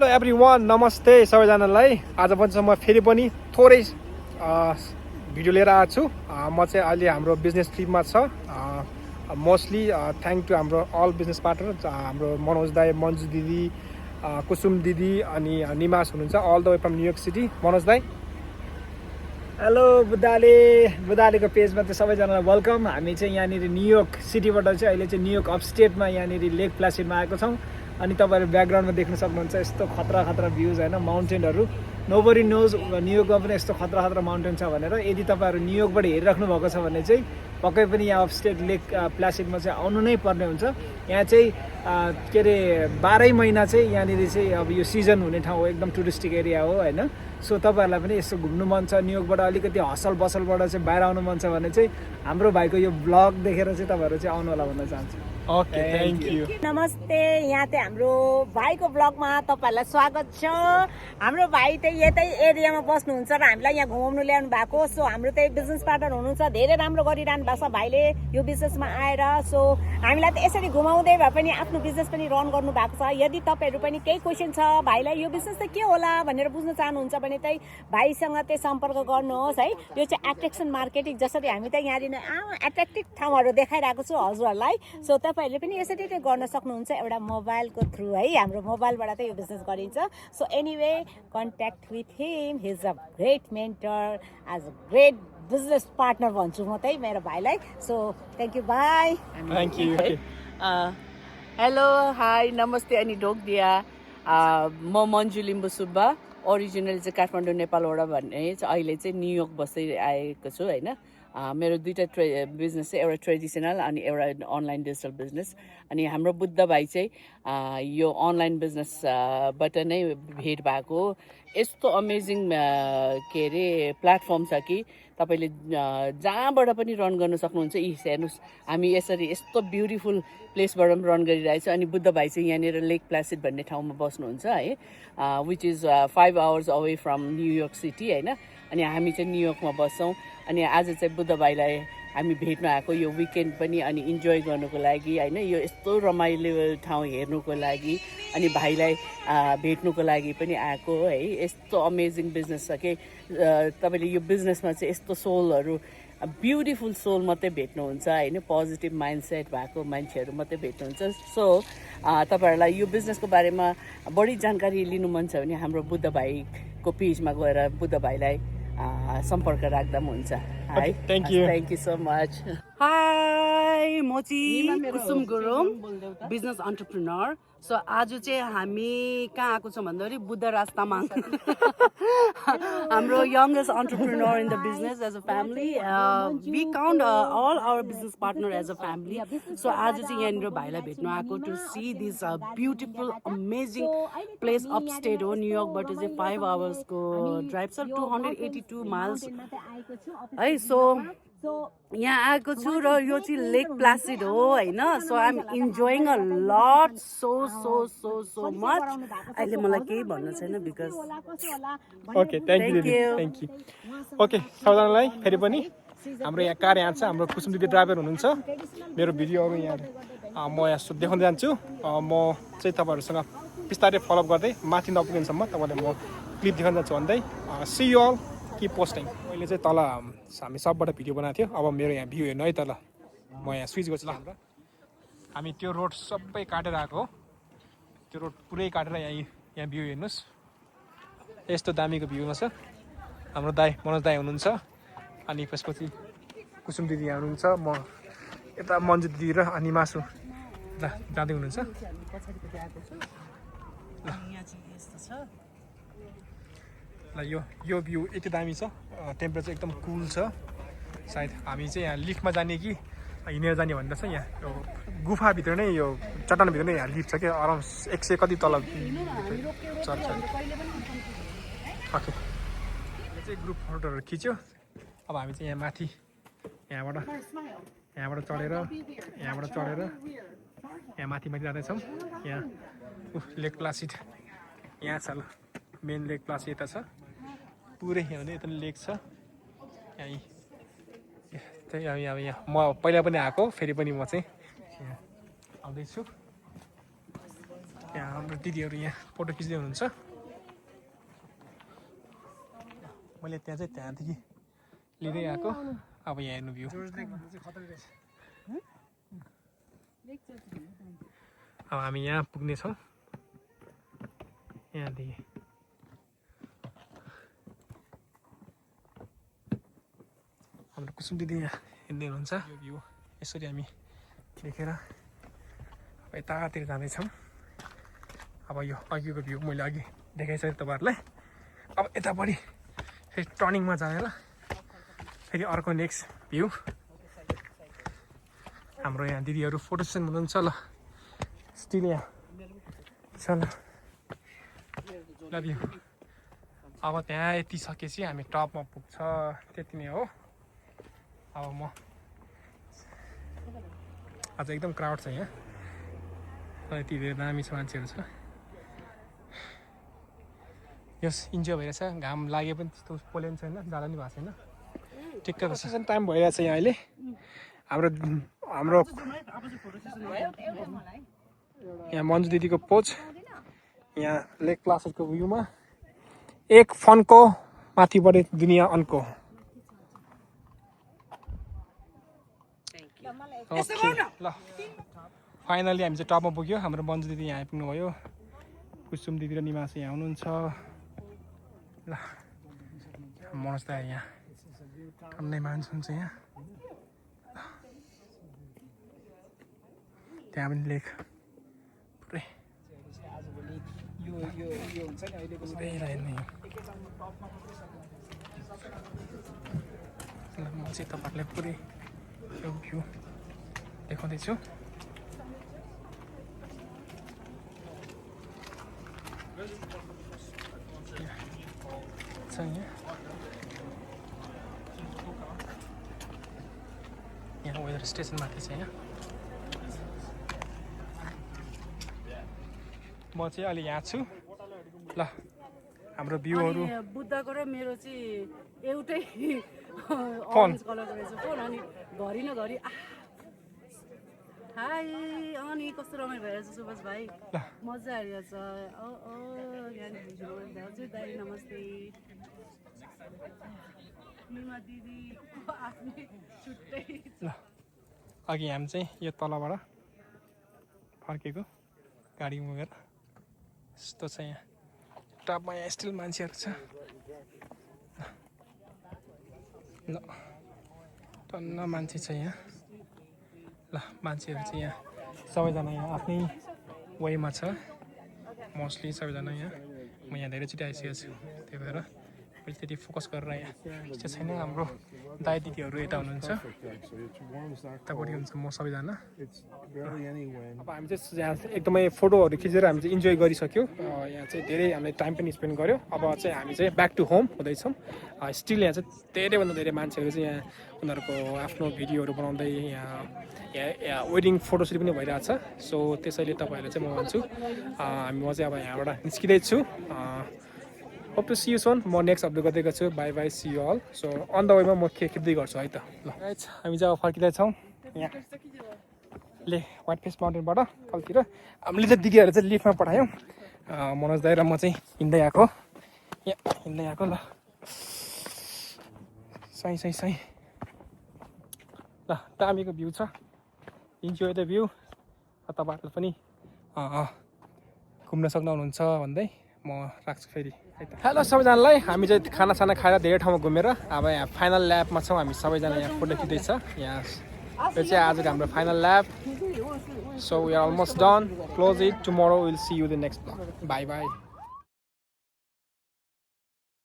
Everyone, नमस्ते सबैजनालाई। आज पनि म फेरि पनि थोरै भिडियो लिएर आएको छु। म चाहिँ अहिले हाम्रो बिजनेस ट्रिपमा छ। मोस्टली थ्याङ्क टु हाम्रो अल बिजनेस पार्टनर, हाम्रो मनोज दाई, मन्जु दिदी, कुसुम दिदी अनि निमास हुनुहुन्छ, all the way from New York city. Manoj दाई, हेलो। बुदालेको पेजमा चाहिँ सबैजनालाई वेलकम। हामी चाहिँ यहाँनिर न्युयोर्क सिटीबाट चाहिँ अहिले चाहिँ न्युयोर्क अपस्टेटमा यहाँनिर लेक प्लासिडमा आएको छौँ। अनि तपाईँहरू ब्याकग्राउन्डमा देख्न सक्नुहुन्छ यस्तो खतरा भ्युज होइन, माउन्टेनहरू। नोबडी नोज न्युयोर्कमा पनि यस्तो खतरा माउन्टेन छ भनेर। यदि तपाईँहरू न्युयोर्कबाट हेरिराख्नु भएको छ भने चाहिँ पक्कै पनि यहाँ अपस्टेट लेक प्लासिडमा चाहिँ आउनु नै पर्ने हुन्छ। यहाँ चाहिँ के अरे 12 महिना चाहिँ यहाँनिर चाहिँ अब यो सिजन हुने ठाउँ हो, एकदम टुरिस्टिक एरिया हो होइन। सो तपाईँहरूलाई पनि यसो घुम्नु मन छ, न्युयोर्कबाट अलिकति हसल बसलबाट चाहिँ बाहिर आउनु मन छ भने चाहिँ हाम्रो भाइको यो ब्लग देखेर चाहिँ तपाईँहरू चाहिँ आउनु होला भन्न चाहन्छु। Okay, thank you. नमस्ते, यहाँ चाहिँ हाम्रो भाइको ब्लगमा तपाईँहरूलाई स्वागत छ। हाम्रो भाइ चाहिँ यतै एरियामा बस्नुहुन्छ र हामीलाई यहाँ घुमाउनु ल्याउनु भएको। सो हाम्रो चाहिँ बिजनेस पार्टनर हुनुहुन्छ, धेरै राम्रो गरिरहनु भएको छ भाइले यो बिजनेसमा आएर। सो हामीलाई त यसरी घुमाउँदै भए पनि आफ्नो बिजनेस पनि रन गर्नु भएको छ। यदि तपाईँहरू पनि केही क्वेसन छ भाइलाई यो बिजनेस चाहिँ के होला भनेर बुझ्न चाहनुहुन्छ भने चाहिँ भाइसँग चाहिँ सम्पर्क गर्नुहोस् है। यो चाहिँ एट्र्याक्सन मार्केटिङ, जसरी हामी त यहाँनिर एट्र्याक्टिभ ठाउँहरू देखाइरहेको छु हजुरहरूलाई। सो तपाईँहरूले पनि यसरी चाहिँ गर्न सक्नुहुन्छ एउटा मोबाइलको थ्रु है। हाम्रो मोबाइलबाट चाहिँ यो बिजनेस गरिन्छ। So anyway contact with him, he is a great mentor, as a great business partner भन्छु म चाहिँ मेरो भाइलाई। सो थ्याङ्क यू भाइ। Thank you. हेलो, हाई, नमस्ते अनि ढोक दिया। म मन्जु लिम्बू सुब्बा, ओरिजिनल चाहिँ काठमाडौँ नेपालबाट भन्ने चाहिँ अहिले चाहिँ न्युयोर्क बस्दै आएको छु होइन। मेरो दुईवटा बिजनेस चाहिँ एउटा ट्रेडिसनल अनि एउटा अनलाइन डिजिटल बिजनेस। अनि हाम्रो बुद्ध भाइ चाहिँ यो अनलाइन बिजनेसबाट नै भेट भएको। यस्तो अमेजिङ के अरे प्लेटफर्म छ कि तपाईँले जहाँबाट पनि रन गर्न सक्नुहुन्छ। हेर्नुहोस्, हामी यसरी यस्तो ब्युटिफुल प्लेसबाट पनि रन गरिरहेछ। अनि बुद्ध भाइ चाहिँ यहाँनिर लेक प्लासिड भन्ने ठाउँमा बस्नुहुन्छ है, which is 5 hours away from New York city होइन। अनि हामी चाहिँ न्युयोर्कमा बस्छौँ। अनि आज चाहिँ बुद्ध भाइलाई हामी भेट्न आएको यो विकेन्ड पनि, अनि इन्जोय गर्नुको लागि होइन, यो यस्तो रमाइलो ठाउँ हेर्नुको लागि अनि भाइलाई भेट्नुको लागि पनि आएको है। यस्तो अमेजिङ बिजनेस छ कि तपाईँले यो बिजनेसमा चाहिँ यस्तो सोलहरू, ब्युटिफुल सोल मात्रै भेट्नुहुन्छ होइन, पोजिटिभ माइन्डसेट भएको मान्छेहरू मात्रै भेट्नुहुन्छ। सो तपाईँहरूलाई यो बिजनेसको बारेमा बढी जानकारी लिनु मन छ भने हाम्रो बुद्ध भाइको पेजमा गएर बुद्ध भाइलाई सम्पर्क राख्दा पनि हुन्छ है। Thank you so much. High, म चाहिँ कुसुम गुरुङ, बिजनेस अन्टरप्रिनर। सो आज चाहिँ हामी कहाँ आएको छौँ भन्दाखेरि बुद्धराज तामाङ, हाम्रो youngest entrepreneur in the business as a family. We count all our business partner as a family. So आज चाहिँ यहाँनिर भाइलाई भेट्नु आएको to see this beautiful amazing place upstate हो। न्युयोर्कबाट चाहिँ 5 hours को ड्राइभ छ, 282 miles है। सो यहाँ आएको छु र यो चाहिँ लेक प्लासिड हो होइन। So I am enjoying a lot, so much. अहिले मलाई केही भन्नु छैन बिकज ओके, थ्याङ्क यू दिदी, थ्याङ्क यू। ओके सबैजनालाई फेरि पनि हाम्रो यहाँ कार यहाँ छ, हाम्रो कुसुम दिदी ड्राइभर हुनुहुन्छ। मेरो भिडियोहरू यहाँ म यहाँ देखाउँदै जान्छु। म चाहिँ तपाईँहरूसँग बिस्तारै फलोअप गर्दै माथि नपुगिनसम्म तपाईँलाई म क्लिप देखाउन जान्छु भन्दै see you all, keep posting. मैले चाहिँ तल हामी सबबाट भिडियो बनाएको थियो। अब मेरो यहाँ भ्यू हेर्नु है, तल म यहाँ स्विच गर्छु ल। हामी त्यो रोड सबै काटेर आएको हो, त्यो रोड पुरै काटेर यहाँ भ्यू हेर्नुहोस्। यस्तो दामीको भ्यूमा छ। हाम्रो दाई मनोज दाई हुनुहुन्छ, अनि त्यसपछि कुसुम दिदी यहाँ हुनुहुन्छ, म यता मन्जु दिदी र अनि मासु ल जाँदै हुनुहुन्छ। ल यो भ्यू यति दामी छ, टेम्परेचर एकदम कुल छ। सायद हामी चाहिँ यहाँ लिफ्टमा जाने कि हिँडेर जाने भन्दा छ। यहाँ यो गुफाभित्र नै, यो चट्टानभित्र नै यहाँ लिफ्ट छ क्या, अराउन्ड 100 कति तल चढ्छ। ओके, यो चाहिँ ग्रुप फोटोहरू खिच्यो। अब हामी चाहिँ यहाँ माथि यहाँबाट चढेर यहाँ माथि जाँदैछौँ। यहाँ लेक प्लासिड यहाँ छ ल, मेन लेक प्लासिड यता छ पुरै। यहाँ भने यता लेक छ। यहाँ चाहिँ अब यहाँ म पहिला पनि आएको, फेरि पनि म चाहिँ यहाँ आउँदैछु। यहाँ हाम्रो दिदीहरू यहाँ फोटो खिच्दै हुनुहुन्छ मैले त्यहाँदेखि लिँदै आएको अब यहाँ हेर्नु भ्यू अब हामी यहाँ पुग्नेछौँ यहाँदेखि हाम्रो कुसुम दिदी यहाँ हिँड्दै हुनुहुन्छ यो भ्यू यसरी हामी देखेर अब यतातिर जाँदैछौँ अब यो अघिको भ्यू मैले अघि देखाइसकेँ तपाईँहरूलाई अब यतापट्टि फेरि टर्निङमा जानेर फेरि अर्को नेक्स्ट भ्यू हाम्रो यहाँ दिदीहरू फोटो सेसन हुनुहुन्छ ल स्टिल यहाँ छ ल लभ यु अब त्यहाँ यति सकेपछि हामी टपमा पुग्छ त्यति नै हो अब म आज एकदम क्राउड छ यहाँ यति धेरै दामी छ मान्छेहरू छ यस इन्जोय भइरहेछ घाम लागे पनि त्यस्तो पोलेन छैन जाडो नि भएको छैन ठिक्कको सेसन टाइम भइरहेछ यहाँ अहिले हाम्रो यहाँ मन्जु दिदीको पोज यहाँ लेक प्लासको भ्यूमा एक फनको माथिबाट दुनियाँ अनको ल फाइनली हामी चाहिँ टपमा पुग्यो हाम्रो मन्जु दिदी यहाँ आइपुग्नु भयो कुसुम दिदी र निमास यहाँ हुनुहुन्छ ल मनोज दाइ यहाँ टन्नै मान्छे हुन्छ यहाँ त्यहाँ पनि लेक पुरै म चाहिँ तपाईँहरूलाई पुरै यो भ्यू देखाउँदैछु यहाँ वेदर स्टेसन माथि छ यहाँ म चाहिँ अलि यहाँ छु ल हाम्रो भ्यूहरू बुद्धको र मेरो चाहिँ एउटै फोन कलरको रहेछ फोन अनि घरि न घरि हाई अनि कस्तो रमाइलो भइरहेछ सुभाष भाइ मजा आइरहेछ हजुर दाइ नमस्ते निमा दिदी आफ्नै छुट्टै ल अघि हामी चाहिँ यो तलबाट फर्केको गाडी मुगेर यस्तो छ यहाँ टपमा यहाँ स्टिल मान्छेहरू छ ल टन्न मान्छे छ यहाँ ल मान्छेहरू चाहिँ यहाँ सबैजना यहाँ आफ्नै वेमा छ मोस्टली सबैजना यहाँ म यहाँ धेरैचोटि आइसकेको छु त्यही भएर मैले त्यति फोकस गरेर यहाँ त्यो छैन हाम्रो दाइ दिदीहरू यता हुनुहुन्छ यतापट्टि हुन्छ म सबैजना अब हामी चाहिँ यहाँ एकदमै फोटोहरू खिचेर हामी चाहिँ इन्जोय गरिसक्यौँ यहाँ चाहिँ धेरै हामीले टाइम पनि स्पेन्ड गऱ्यो अब चाहिँ हामी चाहिँ ब्याक टु होम हुँदैछौँ स्टिल यहाँ चाहिँ धेरैभन्दा धेरै मान्छेहरू चाहिँ यहाँ उनीहरूको आफ्नो भिडियोहरू बनाउँदै यहाँ वेडिङ फोटोसुट पनि भइरहेछ सो त्यसैले तपाईँहरूले चाहिँ म भन्छु म चाहिँ अब यहाँबाट निस्किँदैछु hope to see you soon म नेक्स्ट अपडेट गर्दै छु bye bye see you also on the वेमा म खिच्दै गर्छु है त ल हामी चाहिँ अब फर्किँदैछौँ यहाँ वाइट फेस माउन्टेनबाट तलतिर हामीले चाहिँ दिदीहरू चाहिँ लिफ्टमा पठायौँ मनोज दाइ र म चाहिँ हिँड्दै आएको यहाँ हिँड्दै आएको ल सही ल दामीको भ्यू छ इन्जोय द भ्यू तपाईँहरूले पनि घुम्न सक्नुहुन्छ भन्दै म राख्छु फेरि हेलो सबैजनालाई हामी चाहिँ खानासाना खाएर धेरै ठाउँमा घुमेर अब यहाँ फाइनल ल्याबमा छौँ हामी सबैजना यहाँ फोटो खिच्दैछ यहाँ यो चाहिँ आजको हाम्रो final lab so we are almost done close it tomorrow will see you the next blog bye by